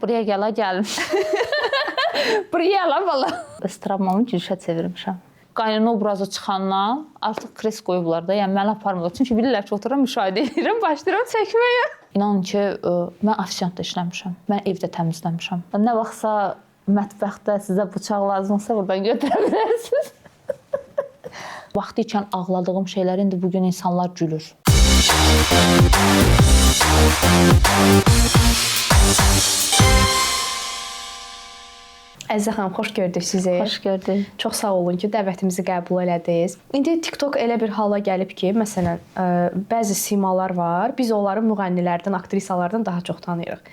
Buraya gəlin. Buraya gələ bala. Öz travmamı gülüşə çevirmişəm. Qaynana obrazı çıxandan artıq kres qoyublar da, yəni məni aparmırlar. Çünki bilirlər ki, otururam, müşahidə edirəm, başlayıram çəkməyə. İnanın ki, mən ofisiantda işləmişəm, mən evdə təmizləmişəm. Nə vaxtsa mətbəxdə sizə bıçaq lazımsa, buradan götürə bilərsiniz. Vaxtı ikən ağladığım şeylər indi bugün insanlar gülür. Əzizə xanım, xoş gördük sizi. Xoş gördük. Çox sağ olun ki, dəvətimizi qəbul elədiniz. İndi TikTok elə bir hala gəlib ki, məsələn, bəzi simalar var. Biz onları müğənnilərdən, aktrisalardan daha çox tanıyırıq.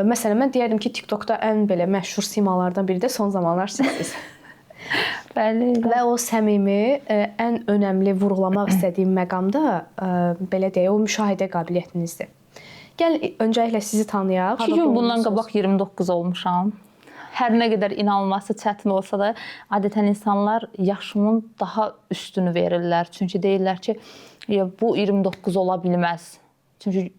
Məsələn, mən deyərdim ki, TikTokda ən belə məşhur simalardan biri də son zamanlar sizsiniz. Bəli. Və o səmimi, ən önəmli vurğulamaq istədiyim məqamda belə deyək, o müşahidə qabiliyyətinizdir. Gəl öncəliklə sizi tanıyaq. 2 gün bundan qabaq 29 olmuşam. Hər nə qədər inanılması çətin olsa da, adətən insanlar yaşımın daha üstünü verirlər. Çünki deyirlər ki, bu 29 ola bilməz. Çünki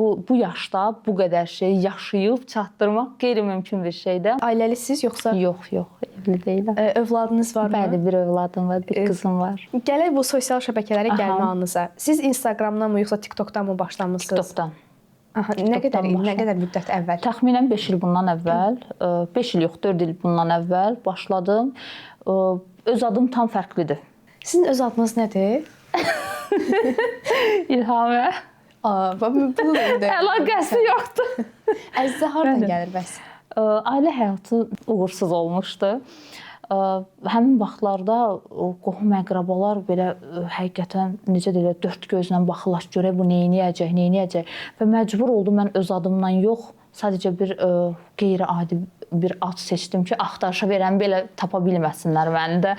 bu yaşda bu qədər şey yaşayıb çatdırmaq qeyri-mümkün bir şeydir. Ailəlisiniz yoxsa? Yox, evli deyiləm. Övladınız varmı? Bəli, bir övladım var, bir qızım var. Gələk bu sosial şəbəkələrə gəlmə anınıza. Siz Instagramdan mı yoxsa TikTokdan mı başlamısınız? TikTokdan. Nə qədər müddət əvvəl? Təxminən 5 il bundan əvvəl, 5 il yox, 4 il bundan əvvəl başladım. Öz adım tam fərqlidir. Sizin öz adınız nədir? İlhamə. Bunu da indi. Əlaqəsi yoxdur. Əzizə hardan gəlir bəs? Ailə həyatı uğursuz olmuşdu. Həmin vaxtlarda qohum-əqrabalar belə həqiqətən necə deyirlər, dörd gözlə baxırlar, görək bu nə edəcək. Və məcbur oldum mən öz adımdan yox, sadəcə bir qeyri-adi bir ad seçdim ki, axtarışa verən belə tapa bilməsinlər məni də.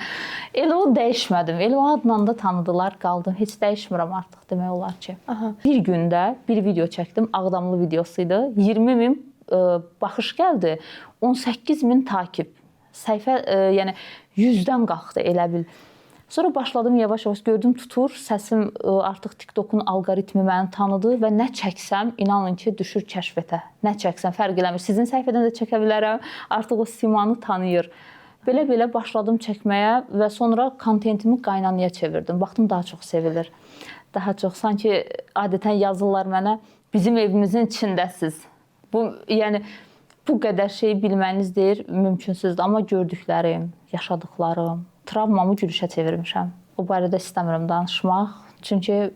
Elə o dəyişmədim. Elə o adla da tanıdılar, qaldım. Heç dəyişmirəm artıq demək olar ki. Bir gündə bir video çəkdim, Ağdamlı videosuydu. 20.000 baxış gəldi, 18.000 takib. Səhifə, yəni 100-dən qalxdı elə bil. Sonra başladım yavaş-yavaş, gördüm tutur, səsim artıq TikTokun alqoritmi məni tanıdı və nə çəksəm, inanın ki, düşür kəşfətə. Nə çəksəm, fərq eləmir. Sizin səhifədən də çəkə bilərəm, artıq o simanı tanıyır. Belə-belə başladım çəkməyə və sonra kontentimi qaynanaya çevirdim. Baxdım, daha çox sevilir. Daha çox, sanki adətən yazırlar mənə, bizim evimizin içindəsiz. Yəni, bu qədər şeyi bilməniz deyir, mümkünsüzdür. Amma gördüklərim, yaşadıklarım, travmamı gülüşə çevirmişəm. O barədə istəmirəm danışmaq. Çünki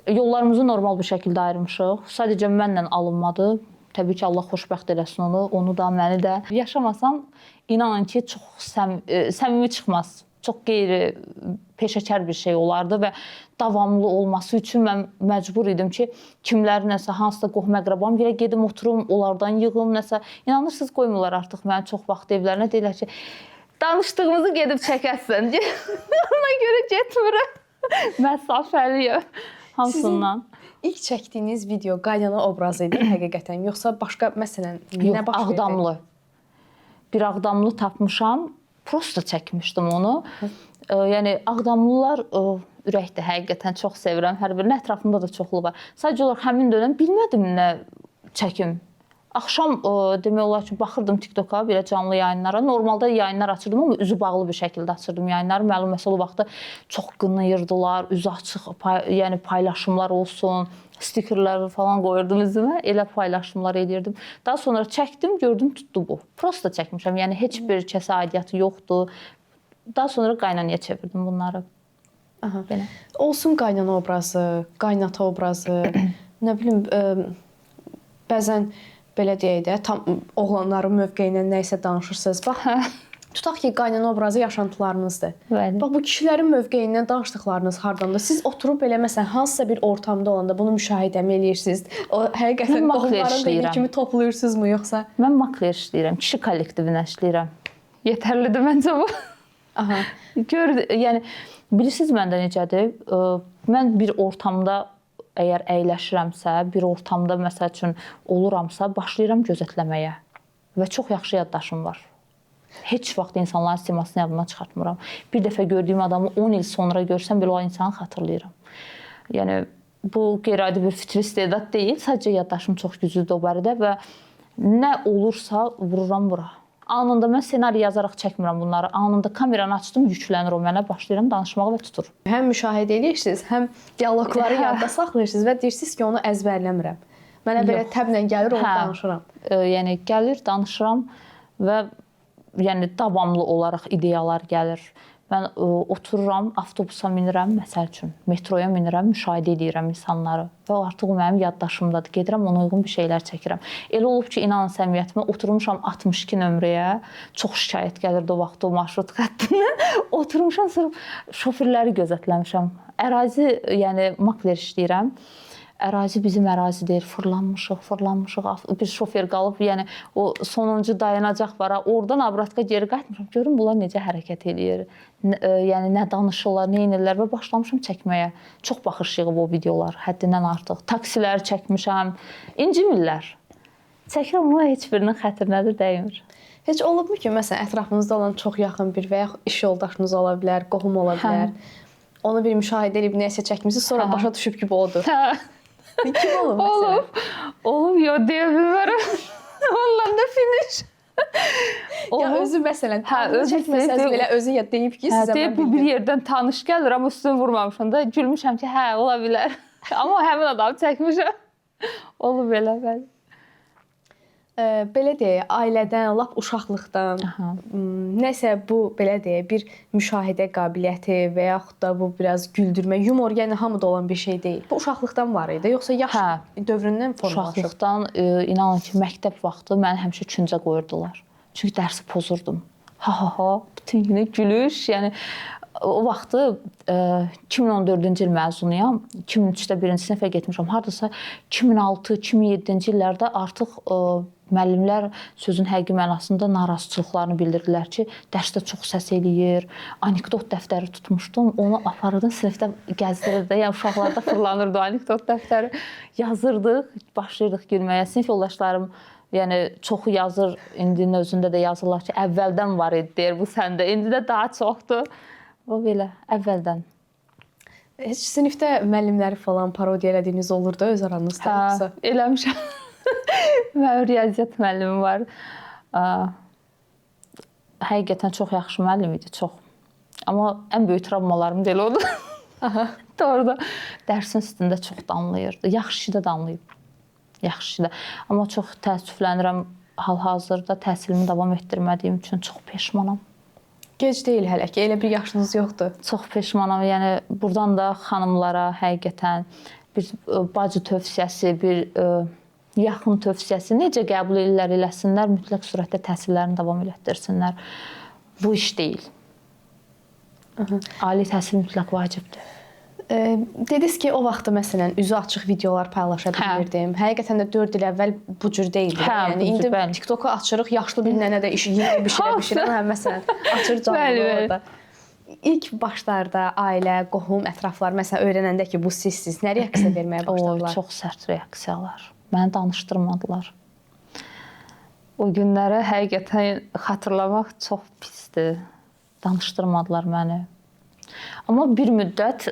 yollarımızı normal bir şəkildə ayırmışıq. Sadəcə mənlə alınmadı. Təbii ki, Allah xoşbəxt eləsin onu da, məni də. Yaşamasam, inanın ki, çox səmimi çıxmaz. Çox qeyri-peşəkar bir şey olardı və davamlı olması üçün mən məcbur idim ki, kimlər nəsə, hansısa qohum-əqrabam yerə gedim, oturum, onlardan yığım, nəsə. İnanırsınız, qoymurlar artıq mənə çox vaxt evlərinə. Deyirlər ki, danışdığımızı gedib çəkəsən. Ona görə getmirəm. Məsafəliyəm hamısından. Sizin ilk çəkdiyiniz video qaynana obrazı idi həqiqətən, yoxsa başqa, məsələn, nə baş verdi? Ağdamlı. Bir Ağdamlı tapmışam. Prosta çəkmişdim onu. Yəni Ağdamlılar ürəkdir, həqiqətən çox sevirəm. Hər birinin ətrafında da çoxlu var. Sadəcə olaraq həmin dönəm bilmədim nə çəkim. Axşam demək olar ki, baxırdım TikToka, belə canlı yayınlara. Normalda yayınlar açırdım, amma üzü bağlı bir şəkildə açırdım yayınları. Məlum məsələ o vaxtda çox qınayırdılar, üzü açıq, yəni paylaşımlar olsun, stikerlər falan qoyurdum üzümə, elə paylaşımlar edirdim. Daha sonra çəkdim, gördüm, tutdu bu. Prosta çəkmişəm, yəni heç bir kəsə aidiyyatı yoxdur. Daha sonra qaynanaya çevirdim bunları. Belə. Olsun qaynana obrazı, qaynata obrazı, nə bilim, bəzən belə deyək də, tam oğlanların mövqeyindən nə isə danışırsınız. Bax, tutaq ki, qaynana obrazı yaşantılarınızdır. Bəli. Bax, bu kişilərin mövqeyindən danışdıqlarınız hardandır? Siz oturub belə, məsələn, hansısa bir ortamda olanda bunu müşahidəmi eləyirsiniz? O, həqiqətən qohumların dediyi kimi toplayırsınızmı, yoxsa? Mən makler işləyirəm, kişi kollektivinə işləyirəm. Yetərlidir məncə bu. Yəni, bilirsiniz məndə necədir? Mən bir ortamda əgər əyləşirəmsə, bir ortamda məsəl üçün oluramsa, başlayıram gözətləməyə və çox yaxşı yaddaşım var. Heç vaxt insanların simasını yadımdan çıxartmıram. Bir dəfə gördüyüm adamı 10 il sonra görsəm belə o insanı xatırlayıram. Yəni, bu qeyri-adi bir fitri istedad deyil, sadəcə yaddaşım çox güclüdür o barədə və Nə olursa vururam bura. Anında mən ssenari yazaraq çəkmirəm bunları. Anında kameranı açdım, yüklənir o mənə, başlayıram danışmağa və tutur. Həm müşahidə edirsiniz, həm dialoqları yadda saxlayırsınız və deyirsiniz ki, onu əzbərləmirəm. Mənə belə təblə gəlir, onu danışıram. Yəni gəlir, danışıram və yəni davamlı olaraq ideyalar gəlir. Mən otururam, avtobusa minirəm, məsəl üçün, metroya minirəm, müşahidə edirəm insanları və artıq o mənim yaddaşımdadır. Gedirəm, ona uyğun bir şeylər çəkirəm. Elə olub ki, inanın səmiyyətimə, oturmuşam 62 nömrəyə, çox şikayət gəlirdi o vaxt o marşrut xəttindən. Oturmuşam, sonra şoferləri gözətləmişəm. Ərazi, yəni makler işləyirəm. Ərazi bizim ərazidir, fırlanmışıq. Bir şofer qalıb, yəni o sonuncu dayanacaq var. Oradan Abratka geri qayıtmışam. Görün bunlar necə hərəkət eləyir. Yəni nə danışırlar, nə edirlər və başlamışam çəkməyə. Çox baxış yığıb o videolar, həddindən artıq. Taksiləri çəkmişəm. İncimirlər. Çəkirəm amma heç birinin xətrinədir dəymir. Heç olubmu ki, məsələn, ətrafınızda olan çox yaxın bir və ya iş yoldaşınız ola bilər, qohum ola bilər. Onu bir müşahidə edib nəsə çəkmisiniz, sonra başa düşüb ki, bu odur. Kim olub məsələn? Olub, yox, deyə bilmərəm. Ondan da finish. Ya özü məsələn, çəkməsəz belə özü ya deyib ki, sizə mən bu bir yerdən tanış gəlir, amma üstünü vurmamışam da, gülmüşəm ki, hə, ola bilər. Amma həmin adamı çəkmişəm. Olub belə, bəli. Belə deyək, ailədən, lap uşaqlıqdan nəsə bu, belə deyək, bir müşahidə qabiliyyəti və yaxud da bu biraz güldürmə, yumor, yəni hamıda olan bir şey deyil. Bu uşaqlıqdan var idi, yoxsa yaş dövründən formalaşıb? Uşaqlıqdan, inanın ki, məktəb vaxtı məni həmişə küncə qoyurdular. Çünki dərsi pozurdum. Ha, bütün günü gülüş, yəni o vaxtı 2014-cü il məzunuyam. 2003-də birinci sinifə getmişəm. Hardasa 2006-2007-ci illərdə artıq müəllimlər sözün həqiqi mənasında narazıçılıqlarını bildirdilər ki, dərsdə çox səs eləyir. Anekdot dəftəri tutmuşdum. Onu aparırdım, sinifdə gəzdirirdi. Yəni uşaqlarda fırlanırdı o anekdot dəftəri. Yazırdıq, başlayırdıq gülməyə. Sinif yoldaşlarım yəni çoxu yazır, indinin özündə də yazırlar ki, əvvəldən var idi deyir bu səndə. İndi də daha çoxdur. O belə əvvəldən. Heç sinifdə müəllimləri falan parodiya elədiyiniz olur da öz aranızda yoxsa? Eləmişəm. Mənim riyaziyyat müəllimim var. Həqiqətən çox yaxşı müəllim idi, çox. Amma ən böyük travmalarım da elə oldu. Doğrudan dərsin üstündə çox danlayırdı. Yaxşı işi də danlayıb. Yaxşı işi də. Amma çox təəssüflənirəm, hal-hazırda təhsilimi davam etdirmədiyim üçün çox peşmanam. Gec deyil hələ ki, elə bir yaşınız yoxdur. Çox peşmanam. Yəni burdan da xanımlara həqiqətən bir bacı tövsiyəsi, bir yaxın tövsiyəsi necə qəbul edirlər eləsinlər, mütləq surətdə təhsillərini davam elətdirsinlər. Bu iş deyil. Ali təhsil mütləq vacibdir. Dediniz ki, o vaxtda məsələn üzü açıq videolar paylaşa bilirdim. Həqiqətən də 4 il əvvəl bu cür deyildi. Yəni indi TikTok-u açırıq, yaşlı bir nənə də yeni bişirəm, məsələn, açır canlı orada. İlk başlarda ailə, qohum, ətraflar məsələn öyrənəndə ki, bu sizsiz, nə reaksiya verməyə başladılar? Çox sərt reaksiyalar. Məni danışdırmadılar. O günləri həqiqətən xatırlamaq çox pisdir. Danışdırmadılar məni. Amma bir müddət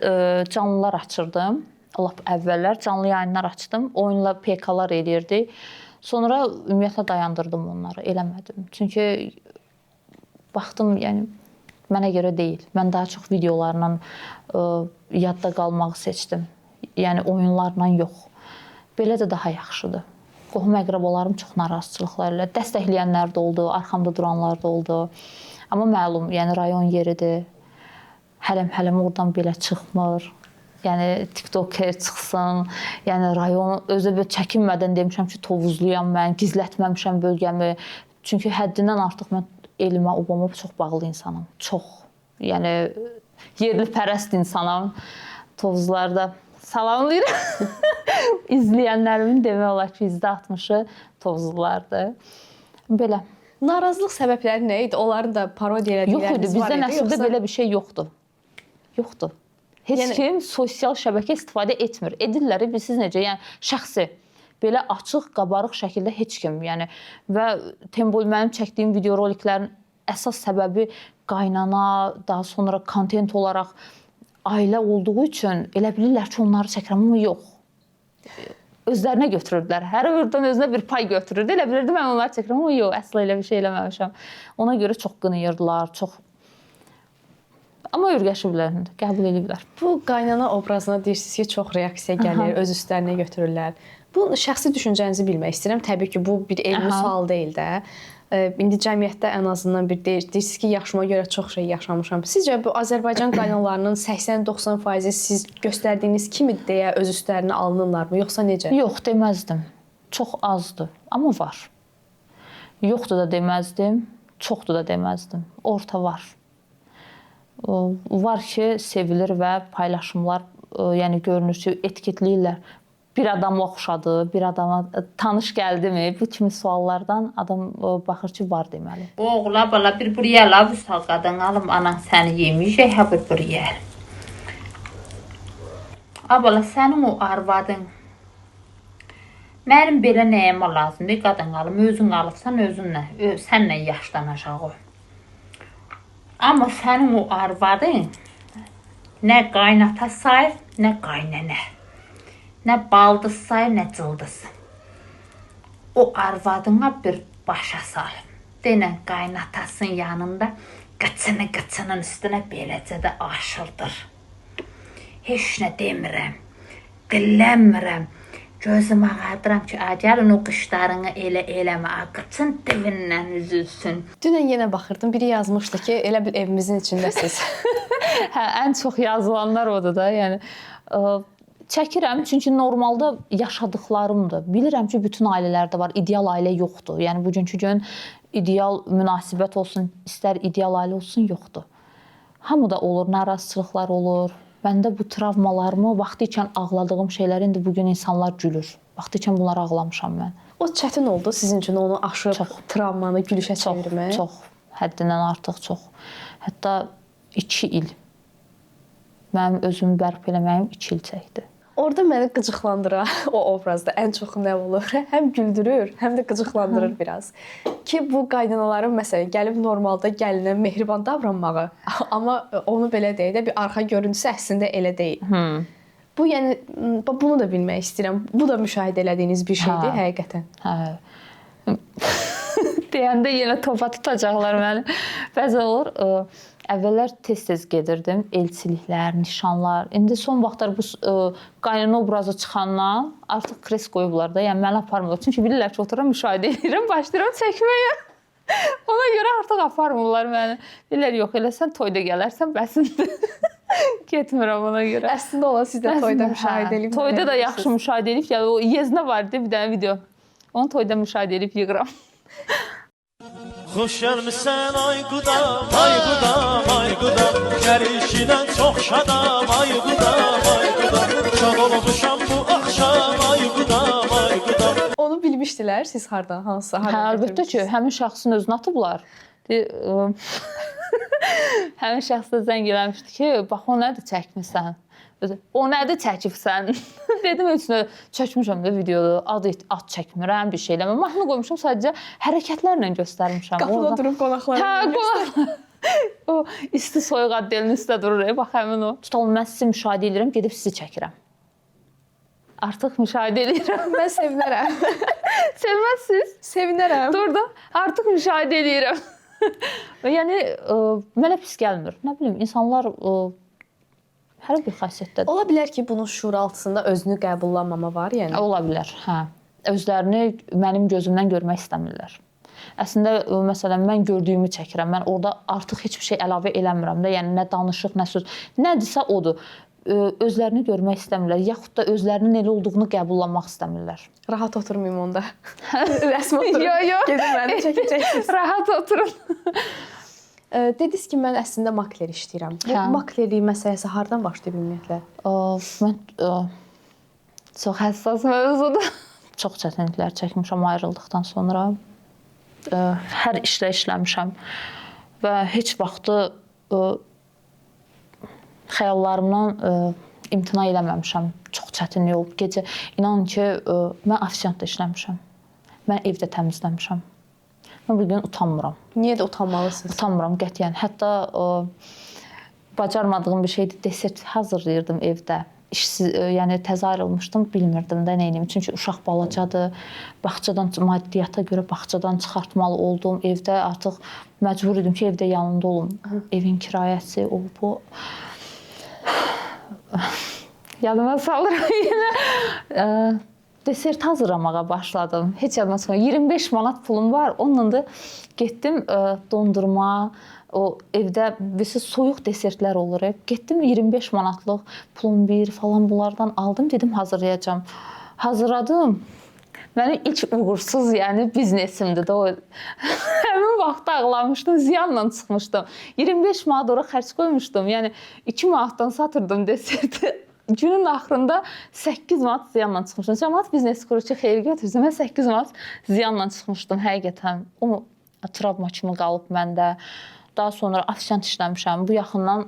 canlılar açırdım. Lap əvvəllər canlı yayınlar açdım. Oyunla PK-lar eləyirdik. Sonra ümumiyyətlə dayandırdım onları, eləmədim. Çünki baxdım, yəni mənə görə deyil. Mən daha çox videolarla yadda qalmağı seçdim. Yəni oyunlarla yox. Belə də daha yaxşıdır. Qohum əqrabalarım çox narazıçılıqlar ilə dəstəkləyənlər də oldu, arxamda duranlar da oldu. Amma məlum, yəni rayon yeridir. Hələm oradan belə çıxmır. Yəni TikToker çıxsın. Yəni rayon özü belə çəkinmədən demişəm ki, Tovuzluyam mən, gizlətməmişəm bölgəmi. Çünki həddindən artıq mən elimə, obama çox bağlı insanam. Çox. Yəni yerli pərəst insanam. Tovuzlarda salamlayıram. İzləyənlərimin demək olar ki, %60-ı Tovuzlulardır. Belə. Narazılıq səbəbləri nə idi? Onların da parodiya elədikləriniz var idi? Yox idi. Bizdə nəsildə belə bir şey yoxdur. Yoxdur. Heç kim sosial şəbəkə istifadə etmir. Edirlər, bilirsiniz necə? Yəni şəxsi belə açıq, qabarıq şəkildə heç kim, yəni və Tembol mənim çəkdiyim videoroliklərin əsas səbəbi qaynana, daha sonra kontent olaraq ailə olduğu üçün elə bilirlər ki, onları çəkirəm, amma yox. özlərinə götürürdülər. Hər oradan özünə bir pay götürürdü. Elə bilirdi mən onları çəkirəm. Amma yox, əsla elə bir şey eləməmişəm. Ona görə çox qınayırdılar, çox. Amma öyrəşiblər, qəbul ediblər. Bu qaynana obrazına deyirsiniz ki, çox reaksiya gəlir, öz üstlərinə götürürlər. Bu şəxsi düşüncənizi bilmək istəyirəm. Təbii ki, bu bir elmi sual deyil də. İndi cəmiyyətdə ən azından bir deyirsiniz ki, yaşıma görə çox şey yaşamışam. Sizcə bu Azərbaycan qaynanalarının 80-90% siz göstərdiyiniz kimi deyə öz üstlərinə alınırlarmı, yoxsa necə? Yox, deməzdim. Çox azdır, amma var. Yoxdur da deməzdim, çoxdur da deməzdim. Orta var. Var ki, sevilir və paylaşımlar, yəni görünür ki, etiketləyirlər. Bir adama oxşadı, bir adama tanış gəldimi? Bu kimi suallardan adam baxır ki, var deməli. Oğla bala bir buraya la bu salqadan alım anan səni yeməyəcək ha bir buraya. Abala sənin o arvadın mənim belə nəyəmə lazımdır qadın alım, özün alıbsan özünlə, sənlə yaşlanacaq o. Amma sənin o arvadın nə qaynata sayır, nə qaynənə. Nə baldız sayır, nə cıldız. O arvadına bir başa sal. Denən qaynatasın yanında qıçının üstünə beləcə də aşırdır. Heç nə demirəm, dillənmirəm. Gözüm ağardıram ki, gəlin o qışlarını eləmə, qıçın dibindən üzülsün. Dünən yenə baxırdım, biri yazmışdı ki, elə bir evimizin içindəsiz. Hə, ən çox yazılanlar odur da, yəni çəkirəm, çünki normalda yaşadıklarımdır. Bilirəm ki, bütün ailələrdə var, ideal ailə yoxdur. Yəni bugünkü gün ideal münasibət olsun, istər ideal ailə olsun, yoxdur. Hamıda olur, narazıçılıqlar olur. Məndə bu travmalarımı, vaxtı ikən ağladığım şeylər indi bugün insanlar gülür. Vaxtı ikən bunları ağlamışam mən. O çətin oldu sizin üçün onu aşıb travmanı gülüşə çevirmək? Çox, həddindən artıq çox. Hətta 2 il. Mənim özümü bərpa eləməyim 2 il çəkdi. Orada məni qıcıqlandıran o obrazda ən çox nə olur? Həm güldürür, həm də qıcıqlandırır biraz. Ki bu qaynanaların məsələn gəlib normalda gəlinə mehriban davranmağı, amma onu belə deyək də bir arxa görüntüsü əslində elə deyil. Bu yəni bunu da bilmək istəyirəm. Bu da müşahidə elədiyiniz bir şeydir həqiqətən. Hə. Deyəndə yenə topa tutacaqlar məni. Bəzən olur, əvvəllər tez-tez gedirdim, elçiliklər, nişanlar. İndi son vaxtlar bu qaynana obrazı çıxandan artıq kres qoyublar da, yəni məni aparmırlar. Çünki bilirlər ki, otururam, müşahidə edirəm, başlayıram çəkməyə. Ona görə artıq aparmırlar məni. Deyirlər, yox, elə sən toyda gələrsən, bəsindir. Getmirəm ona görə. Əslində olan siz də toyda müşahidə edib. Toyda da yaxşı müşahidə edib, yəni o yeznə var idi bir dənə video. Onu toyda müşahidə edib yığıram. Xoş gəlmisən ay qudam, ay qudam, ay qudam. Gəlişindən çox şadam, ay qudam, ay qudam. Şad olmuşam bu axşam, ay qudam, ay qudam. Onu bilmişdilər siz hardan, hansı? Hə, əlbəttə ki, həmin şəxsin özünü atıblar. Həmin şəxs də zəng eləmişdi ki, bax o nədir çəkmisən? O nədir çəkibsən? Dedim, üstünə çəkmişəm də videoda, ad çəkmirəm, bir şey eləməm. Mahnı qoymuşam, sadəcə hərəkətlərlə göstərmişəm. Qapıda durub qonaqlar. Hə, qonaqlar. O isti soyuq addelinin üstə durur, bax həmin o. Tutalım, mən sizi müşahidə edirəm, gedib sizi çəkirəm. Artıq müşahidə edirəm. Mən sevinərəm. Sevməzsiniz? Sevinərəm. Dur da, artıq müşahidə edirəm. Yəni, mənə pis gəlmir. Nə bilim, insanlar hər bir xasiyyətdədir. Ola bilər ki, bunun şuur altında özünü qəbullanmama var, yəni. Ola bilər, hə. Özlərini mənim gözümdən görmək istəmirlər. Əslində, məsələn, mən gördüyümü çəkirəm. Mən orada artıq heç bir şey əlavə eləmirəm də. Yəni, nə danışıq, nə söz. Nədirsə odur. Özlərini görmək istəmirlər. Yaxud da özlərinin elə olduğunu qəbullanmaq istəmirlər. Rahat oturmayım onda. Rəsm oturun. Yox. Gedin məni çəkəcəksiniz. Rahat oturun. Dediniz ki, mən əslində makler işləyirəm. Bu maklerlik məsələsi hardan başlayıb ümumiyyətlə? Mən çox həssas mövzudur. Çox çətinliklər çəkmişəm ayrıldıqdan sonra. Hər işlə işləmişəm və heç vaxtı xəyallarımdan imtina eləməmişəm. Çox çətinlik olub. Gecə inanın ki, mən ofisiantda işləmişəm. Mən evdə təmizləmişəm. Mən bugün utanmıram. Niyə də utanmalısınız? Utanmıram qətiyyən. Hətta bacarmadığım bir şeydi, desert hazırlayırdım evdə. işsiz, yəni təzə ayrılmışdım, bilmirdim də nə edim. Çünki uşaq balacadır. Bağçadan maddiyyata görə bağçadan çıxartmalı oldum. Evdə artıq məcbur idim ki, evdə yanında olum. Evin kirayəsi, o bu. Yadıma salıram yenə. Desert hazırlamağa başladım. Heç yadıma salmıram. 25 manat pulum var. Onunla da getdim dondurma, o evdə birisi soyuq desertlər olur. Getdim 25 manatlıq plombir falan bunlardan aldım, dedim hazırlayacağam. Hazırladım. Mənim ilk uğursuz, yəni biznesimdir də o. Həmin vaxt ağlamışdım, ziyanla çıxmışdım. 25 manat ora xərc qoymuşdum. Yəni 2 manatdan satırdım deserti. Günün axırında 8 manat ziyanla çıxmışdım. Cəmaət biznes quru ki, xeyir götürsün. Mən 8 manat ziyanla çıxmışdım həqiqətən. O travma kimi qalıb məndə. Daha sonra ofisiant işləmişəm. Bu yaxından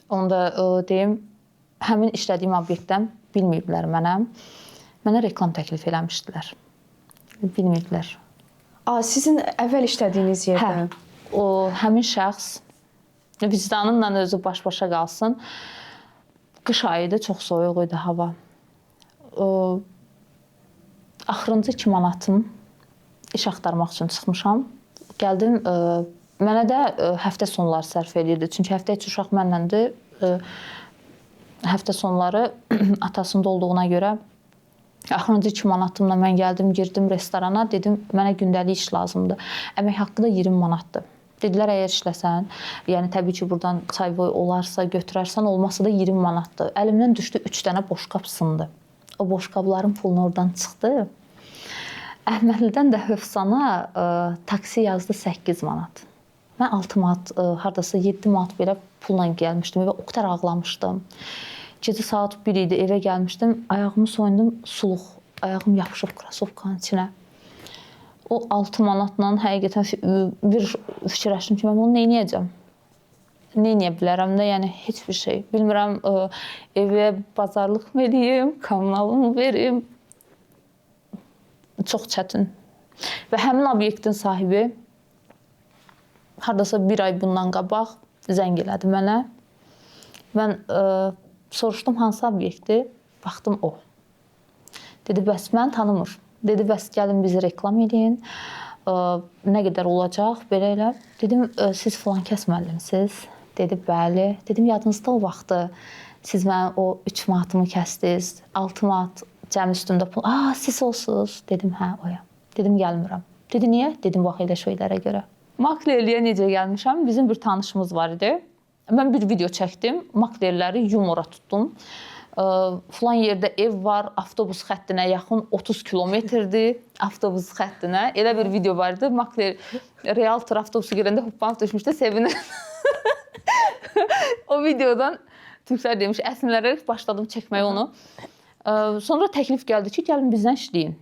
onu da deyim, həmin işlədiyim obyektdən bilməyiblər mənə. Mənə reklam təklif eləmişdilər. Bilməyiblər. Sizin əvvəl işlədiyiniz yerdən? O həmin şəxs vicdanımla özü baş-başa qalsın. Qış ayı idi, çox soyuq idi hava. Axırıncı 2 manatım iş axtarmaq üçün çıxmışam. Gəldim, mənə də həftə sonları sərf edirdi. Çünki həftə içi uşaq mənləndir. Həftə sonları atasında olduğuna görə axırıncı 2 manatımla mən gəldim, girdim restorana, dedim mənə gündəlik iş lazımdır. Əmək haqqı da 20 manatdır. Dedilər, əgər işləsən, yəni təbii ki, buradan çayboy olarsa, götürərsən, olmasa da 20 manatdır. Əlimdən düşdü 3 dənə boşqab sındı. O boşqabların pulunu oradan çıxdı. Əhmədlidən də Hövsana taksi yazdı 8 manat. Mən 6 manat, hardasa 7 manat belə pulla gəlmişdim və o qədər ağlamışdım. Gecə saat 1 idi, evə gəlmişdim, ayağımı soyundum, suluq, ayağım yapışıb krasovkanın içinə. O 6 manatla həqiqətən bir fikirləşdim ki, mən bunu nə edəcəm? Nə edə bilərəm də, yəni heç bir şey. Bilmirəm, evə bazarlıq mı edeyim, kommunalımı verim. Çox çətin. Və həmin obyektin sahibi hardasa 1 ay bundan qabaq zəng elədi mənə. Mən soruşdum hansı obyekti, baxdım o. Dedi, bəs mən tanımır. Dedi, bəs gəlin bizi reklam edin, nə qədər olacaq, belə elə. Dedim, siz filan kəs müəllimsiniz? Dedi, bəli. Dedim, yadınızda o vaxtı siz mənim o 3 manatımı kəsdiniz, 6 manat cəmi üstündə pul. Siz olsunuz. Dedim, hə, oyam. Dedim, gəlmirəm. Dedi, niyə? Dedim, bax elə şeylərə görə. Maklerliyə necə gəlmişəm? Bizim bir tanışımız var idi. Mən bir video çəkdim, maklerləri yumora tutdum. Falan yerdə ev var, avtobus xəttinə yaxın 30 kilometrdir, avtobus xəttinə. Elə bir video var idi, makler realtor avtobusu görəndə hoppanıb düşmüşdü, sevinir. O videodan türklər demiş, əsnlərə başladım çəkməyə onu. Sonra təklif gəldi ki, gəlin bizdən işləyin.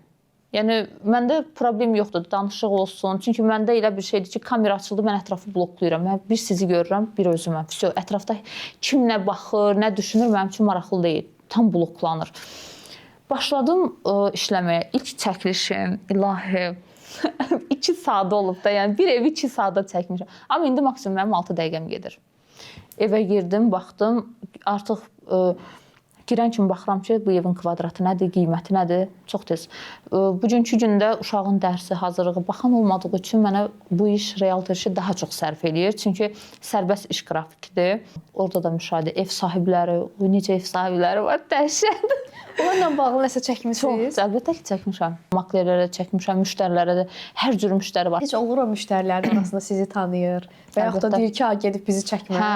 Yəni, məndə problem yoxdur, danışıq olsun. Çünki məndə elə bir şeydir ki, kamera açıldı, mən ətrafı bloklayıram. Mən bir sizi görürəm, bir özüməm. Ətrafda kim nə baxır, nə düşünür, mənim üçün maraqlı deyil. Tam bloklanır. Başladım işləməyə. İlk çəkilişim, ilahi, 2 saat olub da, yəni bir evi 2 saata çəkmişəm. Amma indi maksimum mənim 6 dəqiqəm gedir. Evə girdim, baxdım, artıq girən kimi baxıram ki, bu evin kvadratı nədir, qiyməti nədir? Çox tez. Bugünkü gündə uşağın dərsi, hazırlığı baxan olmadığı üçün mənə bu iş, realtor işi daha çox sərf eləyir. Çünki sərbəst iş qrafikidir. Orada da müşahidə, ev sahibləri, necə ev sahibləri var, dəhşət. Onlarla bağlı nəsə çəkmisiniz? Çox, əlbəttə ki, çəkmişəm. Maklerlərə çəkmişəm, müştərilərə də, hər cür müştəri var. Heç olur o müştərilərin arasında sizi tanıyır və yaxud da deyir ki, gedib bizi çəkmə. Hə.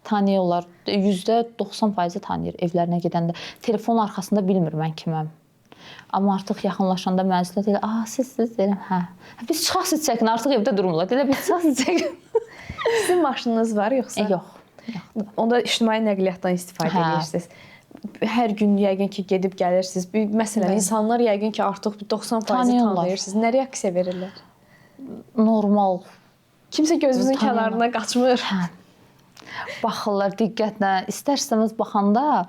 Tanıyırlar. %90% tanıyır evlərinə gedəndə. Telefon arxasında bilmir mən kiməm. Amma artıq yaxınlaşanda mənzilə deyir, siz deyirəm, hə. Biz çıxaq siz çəkin, artıq evdə durmurlar. Deyirlər, biz çıxaq siz çəkin. Sizin maşınınız var yoxsa? Yox. Onda ictimai nəqliyyatdan istifadə edirsiniz. Hər gün yəqin ki, gedib gəlirsiniz. Məsələn, insanlar yəqin ki, artıq 90% tanıyırsınız. Nə reaksiya verirlər? Normal. Kimsə gözünüzün kənarına qaçmır. Hə. Baxırlar diqqətlə. İstər-istəməz baxanda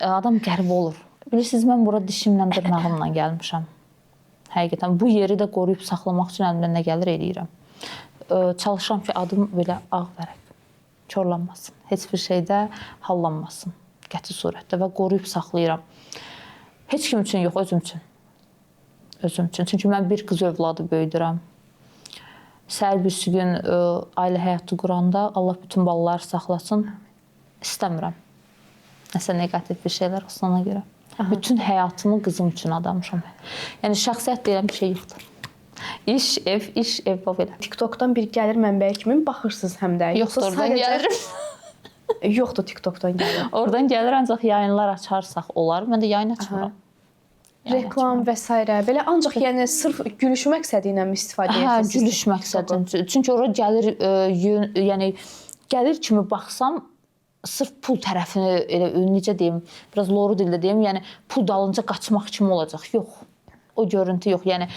adam qəribə olur. Bilirsiniz, mən bura dişimlə, dırnağımla gəlmişəm. Həqiqətən bu yeri də qoruyub saxlamaq üçün əlimdən nə gəlir eləyirəm. Çalışıram ki, adım belə ağ vərəq, korlanmasın. Heç bir şeydə hallanmasın. qəti surətdə və qoruyub saxlayıram. Heç kim üçün yox, özüm üçün. Özüm üçün. Çünki mən bir qız övladı böyüdürəm. Səhər bir gün ailə həyatı quranda Allah bütün balaları saxlasın. İstəmirəm. Nəsə neqativ bir şeylər olsun ona görə. Bütün həyatımı qızım üçün adamışam. Yəni şəxsiyyət deyilən bir şey yoxdur. İş, ev, belə. TikTokdan bir gəlir mənbəyi kimi baxırsınız həm də? Yoxdur, oradan gəlir. Yoxdur, TikTokdan gəlir. Oradan gəlir, ancaq yayınlar açarsaq olar. Mən də yayın açmıram. Reklam və s. belə ancaq yəni sırf gülüş məqsədi ilə mi istifadə edirsiniz? Gülüş məqsədi. Çünki ora gəlir, yəni gəlir kimi baxsam, sırf pul tərəfini elə necə deyim, biraz loru dildə deyim, yəni pul dalınca qaçmaq kimi olacaq. Yox. O görüntü yox. Yəni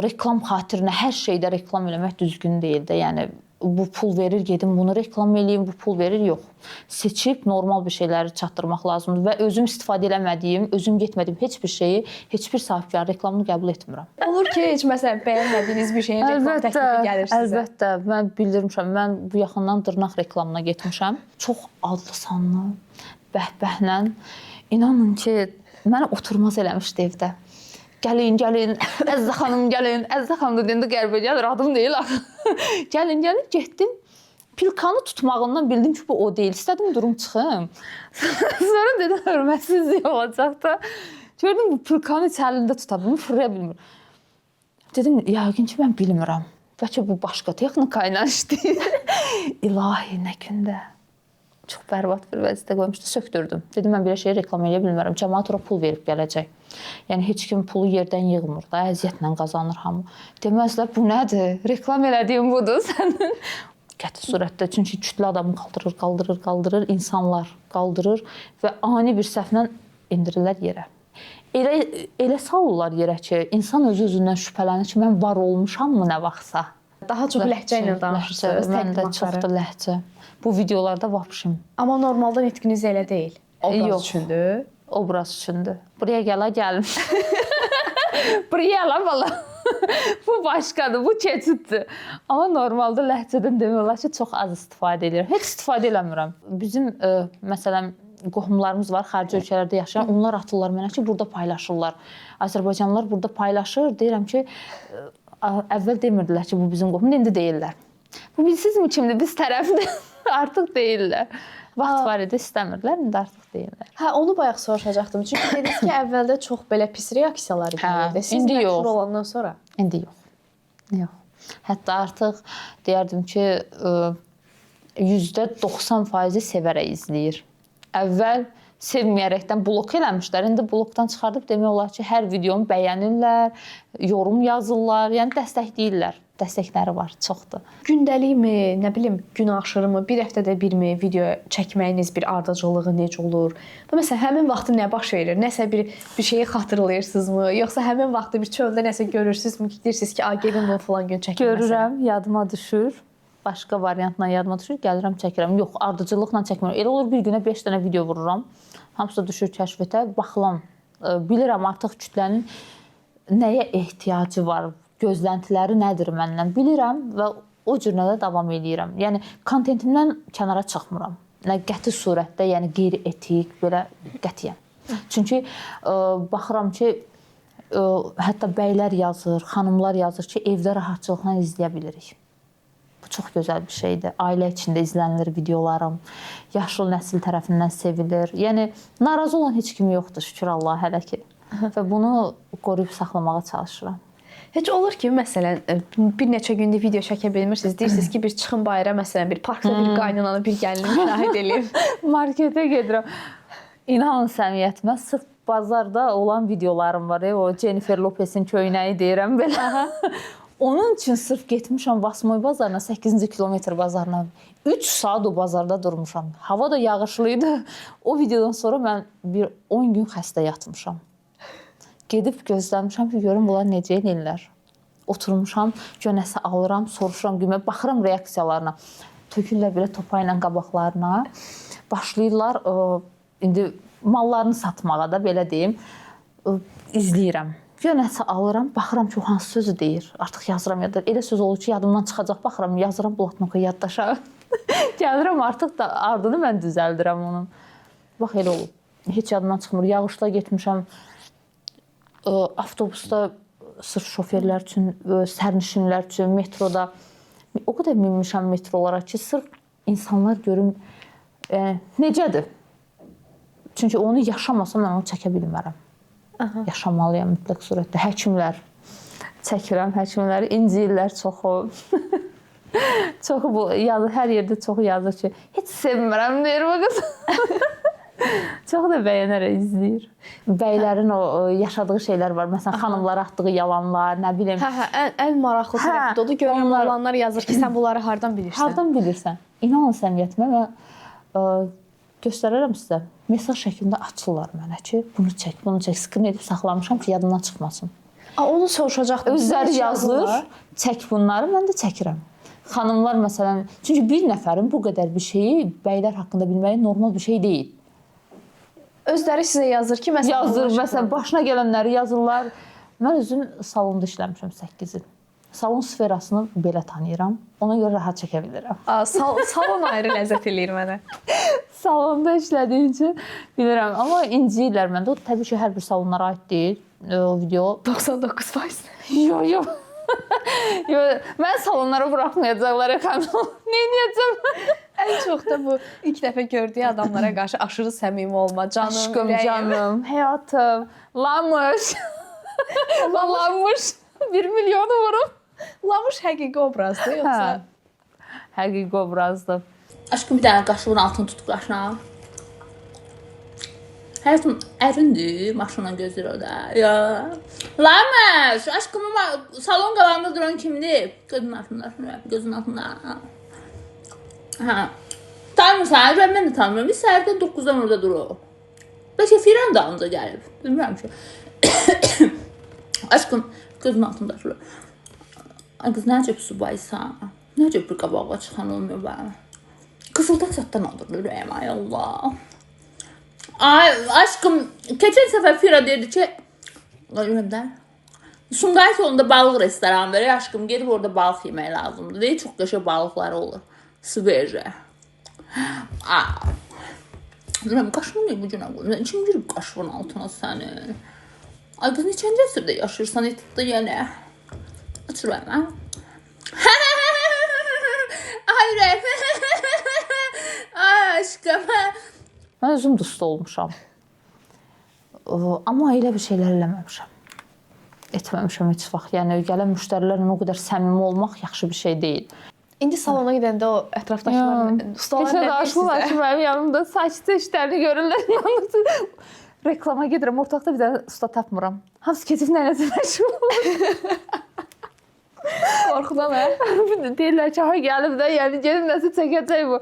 reklam xatirinə hər şeydə reklam eləmək düzgün deyil də. Yəni bu pul verir, gedim bunu reklam eləyim, bu pul verir, yox. Seçib normal bir şeyləri çatdırmaq lazımdır və özüm istifadə eləmədiyim, özüm getmədiyim heç bir şeyi, heç bir sahibkar reklamını qəbul etmirəm. Olur ki, heç məsələn bəyənmədiyiniz bir şeyin reklam təklifi gəlir sizə. Əlbəttə, mən bildirmişəm. Mən bu yaxından dırnaq reklamına getmişəm. Çox adlı sanlı, bəhbəhlə. İnanın ki, mənə oturmaz eləmişdi evdə. Gəlin, Əzzə xanım, gəlin. Əzzə xanım da deyəndə qəribə gəlir, adım deyil axı. Gəlin, getdim. Pilkanı tutmağından bildim ki, bu o deyil. İstədim durum çıxım. Sonra dedim, hörmətsizlik olacaq da. Gördüm, bu pilkanı heç əlində tuta bilmir, fırlaya bilmir. Dedim, yəqin ki, mən bilmirəm. Bəlkə bu başqa texnika ilə işləyir. İlahi, nə gündə. Çox bərbad bir vəziyyətdə qoymuşdu, sökdürdüm. Dedim, mən belə şeyi reklam edə bilmərəm. Cəmaət ora pul verib gələcək. Yəni, heç kim pulu yerdən yığmır da, əziyyətlə qazanır hamı. Deməzlər, bu nədir? Reklam elədiyim budur sənin. Qəti surətdə, çünki kütlə adamı qaldırır, insanlar qaldırır və ani bir səhvlə endirirlər yerə. Elə salırlar yerə ki, insan özündən şübhələnir ki, mən var olmuşammı nə vaxtsa? Daha çox ləhcə ilə danışırsınız. Məndə çoxdur ləhcə. Bu videolarda vapşım. Amma normalda nitqiniz elə deyil. Obraz üçündür. Obraz üçündür. Buraya gəlin. Buraya gələ bala. Bu başqadır, bu keçiddir. Amma normalda ləhcədən demək olar ki, çox az istifadə edirəm. Heç istifadə eləmirəm. Bizim, məsələn, qohumlarımız var, xarici ölkələrdə yaşayan. Onlar atırlar mənə ki, burada paylaşırlar. Azərbaycanlılar burada paylaşır. Deyirəm ki, əvvəl demirdilər ki, bu bizim qohumdur, indi deyirlər. Bu bilsizmi kimdir? Biz tərəfdə artıq deyirlər. Vaxt var idi, istəmirdilər, indi artıq deyirlər. Hə, onu bayaq soruşacaqdım. Çünki dediniz ki, əvvəldə çox belə pis reaksiyalar gəlirdi. Siz indi yox. məşhur olandan sonra? İndi yox. Yox. Hətta artıq deyərdim ki, %90% sevərək izləyir. Əvvəl sevməyərəkdən blok eləmişlər. İndi blokdan çıxardıb demək olar ki, hər videomu bəyənirlər, yorum yazırlar, yəni dəstəkləyirlər. Dəstəkləri var, çoxdur. Gündəlikmi, nə bilim, gün aşırımı, bir həftədə birmi video çəkməyiniz, bir ardıcıllığı necə olur? Və məsələn, həmin vaxtı nə baş verir? Nəsə bir şeyi xatırlayırsınızmı? Yoxsa həmin vaxtı bir çöldə nəsə görürsünüzmü ki, deyirsiniz ki, gedin bunu falan gün çəkin məsələn? Görürəm, yadıma düşür. Başqa variantla yadıma düşür, gəlirəm, çəkirəm. Yox, ardıcıllıqla çəkmirəm. Elə olur bir günə 5 dənə video vururam. Hamısı düşür kəşfətə, baxıram. Bilirəm artıq kütlənin nəyə ehtiyacı var, gözləntiləri nədir məndən bilirəm və o cürlə də davam edirəm. Yəni kontentimdən kənara çıxmıram. Nə qəti surətdə, yəni qeyri-etik, belə qətiyyən. Çünki baxıram ki, hətta bəylər yazır, xanımlar yazır ki, evdə rahatçılıqla izləyə bilirik. Bu çox gözəl bir şeydir. Ailə içində izlənilir videolarım. Yaşlı nəsil tərəfindən sevilir. Yəni narazı olan heç kim yoxdur, şükür Allah hələ ki. Və bunu qoruyub saxlamağa çalışıram. Heç olur ki, məsələn, bir neçə gündə video çəkə bilmirsiniz. Deyirsiniz ki, bir çıxın bayıra, məsələn, bir parkda bir qaynananı, bir gəlini müşahidə eləyim. Marketə gedirəm. İnanın səmiyyətimə, sırf bazarda olan videolarım var. O Jennifer Lopez'in köynəyi deyirəm belə. Onun üçün sırf getmişəm Vasmoy bazarına, 8-ci kilometr bazarına. 3 saat o bazarda durmuşam. Hava da yağışlıydı. O videodan sonra mən bir 10 gün xəstə yatmışam. Gedib gözləmişəm ki, görüm bunlar necə eləyirlər. Oturmuşam, gönəsə alıram, soruşuram, baxıram reaksiyalarına. Tökürlər belə topa ilə qabaqlarına. Başlayırlar indi mallarını satmağa da belə deyim. İzləyirəm. Gönəsə alıram, baxıram ki, hansı sözü deyir. Artıq yazıram yadda. Elə söz olur ki, yadımdan çıxacaq. Baxıram, yazıram, bloknoka yaddaşa. Gəlirəm artıq da ardını mən düzəldirəm onun. bax elə olub. Heç yadımdan çıxmır. Yağışda getmişəm avtobusda sırf şoferlər üçün, sərnişinlər üçün, metroda o qədər minmişəm metrolara ki, sırf insanlar görüm necədir? Çünki onu yaşamasam mən onu çəkə bilmərəm. Yaşamalıyam mütləq surətdə. Həkimlər çəkirəm, həkimləri inciyirlər çoxu. Çoxu bu hər yerdə çoxu yazır ki, heç sevmirəm deyir bu qız. Çox da bəyənərək izləyir. Bəylərin o yaşadığı şeylər var. Məsələn, xanımlara atdığı yalanlar, nə bilim. Ən maraqlı tərəfi də odur. Görən olanlar yazır ki, sən bunları hardan bilirsən? Hardan bilirsən? İnanın səmiyyətimə mən göstərərəm sizə. Mesaj şəklində açırlar mənə ki, bunu çək, skrin edib saxlamışam ki, yadımdan çıxmasın. Onu soruşacaqdım. Özləri yazır, çək bunları, mən də çəkirəm. Xanımlar məsələn, çünki bir nəfərin bu qədər bir şeyi bəylər haqqında bilməyi normal bir şey deyil. Özləri sizə yazır ki, məsələn, başına gələnləri yazırlar. Mən özüm salonda işləmişəm 8 il. Salon sferasını belə tanıyıram. Ona görə rahat çəkə bilirəm. Salon ayrı ləzzət eləyir mənə. Salonda işlədiyim üçün bilirəm. Amma inciyirlər məndə. O təbii ki, hər bir salonlara aid deyil. O video 99%. Yox. Mən salonlara buraxmayacaqlar xanım. Nə edəcəm? Ən çox da bu ilk dəfə gördüyü adamlara qarşı aşırı səmimi olma, canım, aşkım, canım, həyatım, lamış. Lamış 1 milyonu vurup. Lamış həqiqi obrazdır yoxsa? Həqiqi obrazdır. Aşkım bir dənə qaşığın altını tut qaşına. Həyatım ərindir, maşına gözləyir o da. Ya. Lamış, aşkım salon qabağında duran kimdir? Gözün altında. Tanımırsan, mən də tanımıram. Biz səhərdən 9-dan orada durur. Bəlkə Firan da anca gəlib. Bilmirəm ki. Aşkım, gözün altında durur. Ay qız, necə bir subaysan? Necə bir qabağa çıxan olmuyor bana? Qızılda çatdan alır ürəyim, ay Allah. Ay aşkım, keçən səfər Fira dedi ki, Sumqayıt yolunda balıq restoranı var. Aşkım, gedib orada balıq yemək lazımdır. Deyir, çox qəşəng balıqları olur. Sveje. Bilmirəm, qaşığını niyə bu günə qoyum? Kim girib qaşığın altına səni? Ay qız, neçənci əsrdə yaşayırsan, etibdə yenə? Açırayım, hə? Ay ürəyim. Ay aşkım. Mən özüm dust olmuşam. Amma elə bir şeylər eləməmişəm. Etməmişəm heç vaxt. Yəni, gələn müştərilərlə o qədər səmimi olmaq yaxşı bir şey deyil. İndi salona gedəndə o ətrafdakılar, ustalar nə deyir sizə? Mənim yanımda saçlı işlərini görürlər. Reklama gedirəm, ortaqda bir dənə usta tapmıram. Hamısı keçib nənəsi məşğul olur. Qorxudan hə? Deyirlər ki, gəlib də, yəni gedib nəsə çəkəcək bu.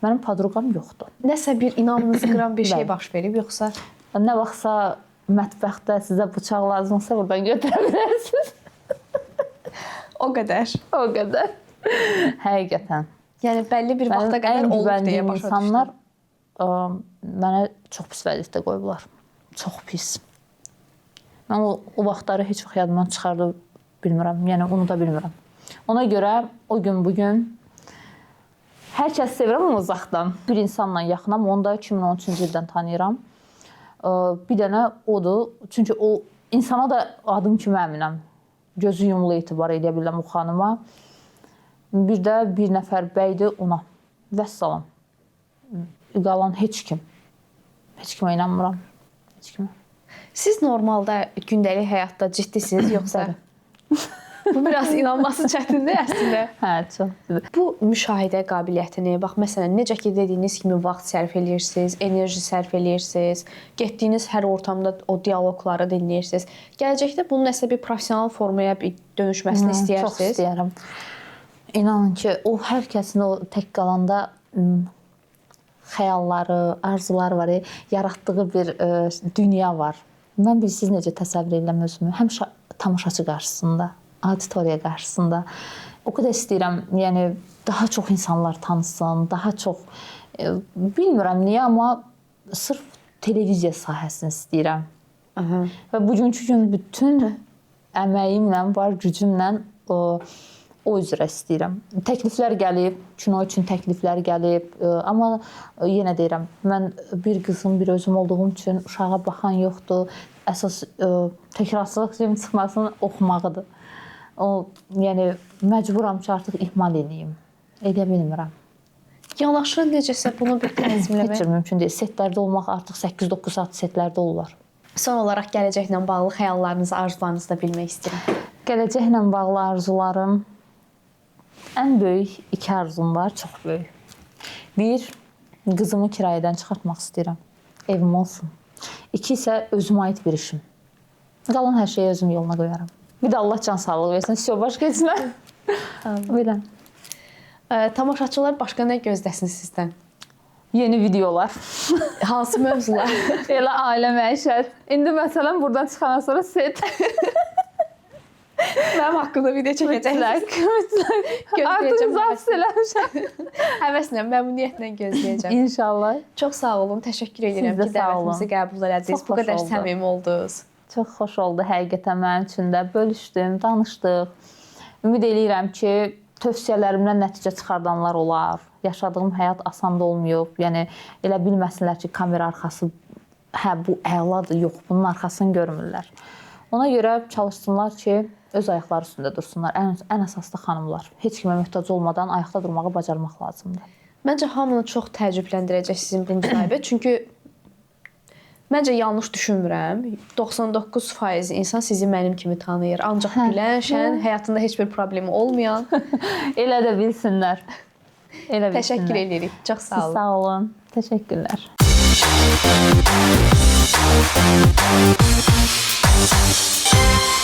Mənim padruqam yoxdur. Nəsə bir inamınızı qıran bir şey baş verib, yoxsa? Nə vaxtsa mətbəxdə sizə bıçaq lazımsa buradan götürə bilərsiniz. O qədər. O qədər. Həqiqətən. Yəni bəlli bir vaxta qədər olub deyə başa insanlar mənə çox pis vəziyyətdə qoyublar. Çox pis. Mən o vaxtları heç vaxt yadımdan çıxardı bilmirəm. Yəni unuda bilmirəm. Ona görə o gün bugün hər kəs sevirəm amma uzaqdan. Bir insanla yaxınam. Onu da 2013-cü ildən tanıyıram. Bir dənə odur. Çünki o insana da adım kimi əminəm. Gözü yumulu etibar edə biləm o xanıma. Bir də bir nəfər bəydir ona. Vəssalam. Qalan heç kim. Heç kimə inanmıram. Heç kimə. Siz normalda gündəlik həyatda ciddisiniz, yoxsa? Bu biraz inanması çətindir əslində. Hə, çox. Bu müşahidə qabiliyyətini, bax məsələn, necə ki dediyiniz kimi vaxt sərf eləyirsiniz, enerji sərf eləyirsiniz, getdiyiniz hər ortamda o dialoqları dinləyirsiniz. Gələcəkdə bunun nəsə bir professional formaya dönüşməsini istəyirsiniz? Çox istəyirəm. İnanın ki, o hər kəsin o tək qalanda xəyalları, arzuları var, yaratdığı bir dünya var. Mən bilirsiniz necə təsəvvür edirəm özümü? Həmişə tamaşaçı qarşısında, auditoriya qarşısında. O qədər istəyirəm, yəni daha çox insanlar tanısın, daha çox bilmirəm niyə, amma sırf televiziya sahəsini istəyirəm. Və bugünkü gün bütün əməyimlə, var gücümlə O üzrə istəyirəm. Təkliflər gəlib, kino üçün təkliflər gəlib, amma yenə deyirəm, mən bir qızım, bir özüm olduğum üçün uşağa baxan yoxdur. Əsas təkrarçılıq kimi çıxmasını oxumağıdır. O, yəni məcburam ki, artıq ihmal edeyim. Edə bilmirəm. Yanaşı necəsə bunu bir tənzimləmək Heç mümkün deyil. Setlərdə olmaq artıq 8-9 saat setlərdə olurlar. Son olaraq gələcəklə bağlı xəyallarınızı, arzularınızı da bilmək istəyirəm. Gələcəklə bağlı arzularım ən böyük 2 arzum var, çox böyük. Bir, qızımı kirayədən çıxartmaq istəyirəm. Evim olsun. 2 isə özümə aid bir işim. Qalan hər şeyi özüm yoluna qoyaram. Bir də Allah can sağlığı versin. Всё, başqa heç nə. Belə. Tamaşaçılar başqa nə gözləsin sizdən? Yeni videolar. Hansı mövzular? Elə ailə məişət. İndi məsələn buradan çıxandan sonra set. Mənim haqqımda video çəkəcəklər. Artıq zəfs eləmişəm. Həvəslə, məmnuniyyətlə gözləyəcəm. İnşallah. Çox sağ olun, təşəkkür edirəm Siz də ki, sağ olun. dəvətimizi qəbul elədiniz. Çox Bu qədər xoş oldu. səmimi oldunuz. Çox xoş oldu həqiqətən mənim üçün də. Bölüşdüm, danışdıq. Ümid eləyirəm ki, tövsiyələrimdən nəticə çıxardanlar olar. Yaşadığım həyat asan da olmayıb. Yəni elə bilməsinlər ki, kamera arxası hə bu əladır, yox, bunun arxasını görmürlər. Ona görə çalışsınlar ki, öz ayaqları üstündə dursunlar. Ən əsaslı xanımlar. Heç kimə möhtac olmadan ayaqda durmağı bacarmaq lazımdır. Məncə hamını çox təəccübləndirəcək sizin bu müsahibə. Çünki məncə yanlış düşünmürəm. 99% insan sizi mənim kimi tanıyır. Ancaq gülən, şən, həyatında heç bir problemi olmayan. Elə də bilsinlər. Elə bilsinlər. Təşəkkür edirik. Çox sağ olun. Sağ olun. Təşəkkürlər. Thank you.